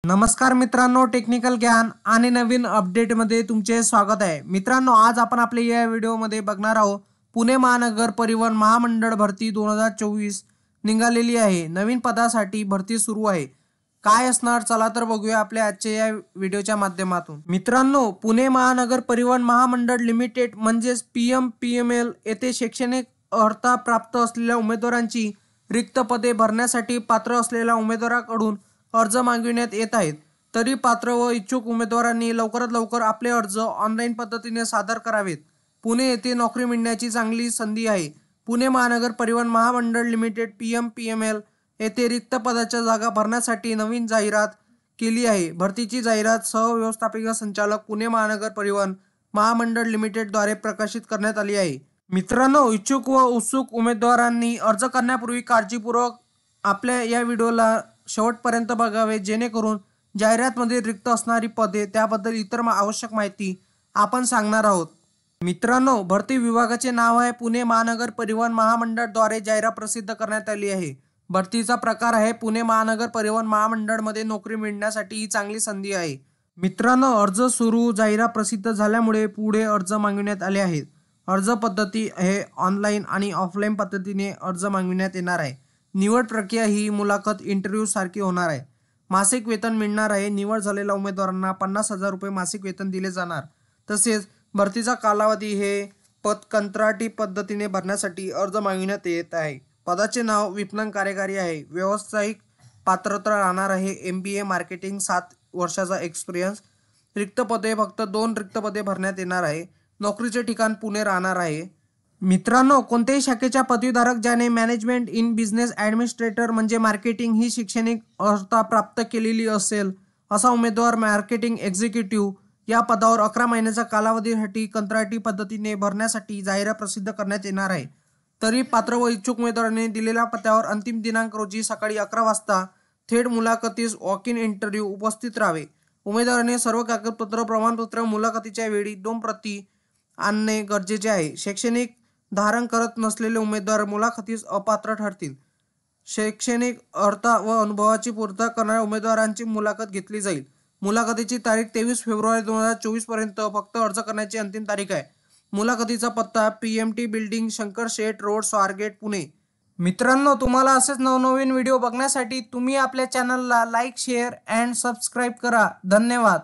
नमस्कार मित्रांनो, टेक्निकल ज्ञान आणि नवीन अपडेटमध्ये तुमचे स्वागत आहे. मित्रांनो, आज आपण आपल्या या व्हिडिओमध्ये बघणार आहोत पुणे महानगर परिवहन महामंडळ भरती 2024 निघालेली आहे. नवीन पदासाठी भरती सुरू आहे. काय असणार चला तर बघूया आपल्या आजच्या या व्हिडिओच्या माध्यमातून. मित्रांनो, पुणे महानगर परिवहन महामंडळ लिमिटेड म्हणजेच PMPML येथे शैक्षणिक अर्हता प्राप्त असलेल्या उमेदवारांची रिक्त पदे भरण्यासाठी पात्र असलेल्या उमेदवारांकडून अर्ज मागविण्यात येत आहेत. तरी पात्र व इच्छुक उमेदवारांनी लवकरात लवकर आपले अर्ज ऑनलाईन पद्धतीने सादर करावेत. पुणे येथे नोकरी मिळण्याची चांगली संधी आहे. पुणे महानगर परिवहन महामंडळ लिमिटेड PMPML येथे रिक्त पदाच्या जागा भरण्यासाठी नवीन जाहिरात केली आहे. भरतीची जाहिरात सहव्यवस्थापकीय संचालक पुणे महानगर परिवहन महामंडळ लिमिटेडद्वारे प्रकाशित करण्यात आली आहे. मित्रांनो, इच्छुक व उत्सुक उमेदवारांनी अर्ज करण्यापूर्वी काळजीपूर्वक आपल्या या व्हिडिओला शेवटपर्यंत बघावे, जेणेकरून जाहिरातमध्ये रिक्त असणारी पदे त्याबद्दल इतर आवश्यक माहिती आपण सांगणार आहोत. मित्रांनो, भरती विभागाचे नाव आहे पुणे महानगर परिवहन महामंडळद्वारे जाहिरात प्रसिद्ध करण्यात आली आहे. भरतीचा प्रकार आहे पुणे महानगर परिवहन महामंडळमध्ये नोकरी मिळण्यासाठी ही चांगली संधी आहे. मित्रांनो, अर्ज सुरू जाहिरात प्रसिद्ध झाल्यामुळे पुढे अर्ज मागविण्यात आले आहेत. अर्ज पद्धती हे ऑनलाईन आणि ऑफलाईन पद्धतीने अर्ज मागविण्यात येणार आहे. निवड प्रक्रिया ही मुलाखत इंटरव्ह्यू सारखी होणार आहे. मासिक वेतन मिळणार आहे. निवड झालेल्या उमेदवारांना 50,000 रुपये मासिक वेतन दिले जाणार. तसेच भरतीचा कालावधी हे पद कंत्राटी पद्धतीने भरण्यासाठी अर्ज मागविण्यात येत आहे. पदाचे नाव विपणन कार्यकारी आहे. व्यावसायिक पात्रता राहणार आहे MBA मार्केटिंग, 7 वर्षाचा एक्सपिरियन्स. रिक्त पदे फक्त 2 रिक्त पदे भरण्यात येणार आहे. नोकरीचे ठिकाण पुणे राहणार आहे. मित्रांनो, कोणत्याही शाखेच्या पदवीधारक ज्याने मॅनेजमेंट इन बिझनेस ॲडमिनिस्ट्रेटर म्हणजे मार्केटिंग ही शैक्षणिक अर्हता प्राप्त केलेली असेल असा उमेदवार मार्केटिंग एक्झिक्युटिव्ह या पदावर 11 महिन्याच्या कालावधीसाठी कंत्राटी पद्धतीने भरण्यासाठी जाहिरात प्रसिद्ध करण्यात येणार आहे. तरी पात्र व इच्छुक उमेदवारांनी दिलेल्या पत्त्यावर अंतिम दिनांक रोजी सकाळी 11 वाजता थेट मुलाखतीस वॉक इन इंटरव्ह्यू उपस्थित राहावे. उमेदवारांनी सर्व कागदपत्र प्रमाणपत्र मुलाखतीच्या वेळी 2 प्रती आणणे गरजेचे आहे. शैक्षणिक धारण करत नसलेले उमेदवार मुलाखतीस अपात्र ठरतील. शैक्षणिक अर्हता व अनुभवाची पूर्तता करणाऱ्या उमेदवारांची मुलाखत घेतली जाईल. मुलाखतीची तारीख 23 फेब्रुवारी 2024 पर्यंत फक्त अर्ज करण्याची अंतिम तारीख आहे. मुलाखतीचा पत्ता PMT बिल्डिंग, शंकर शेठ रोड, स्वारगेट, पुणे. मित्रांनो, तुम्हाला असेच नवनवीन व्हिडिओ बघण्यासाठी तुम्ही आपल्या चॅनलला लाईक, शेअर अँड सबस्क्राईब करा. धन्यवाद.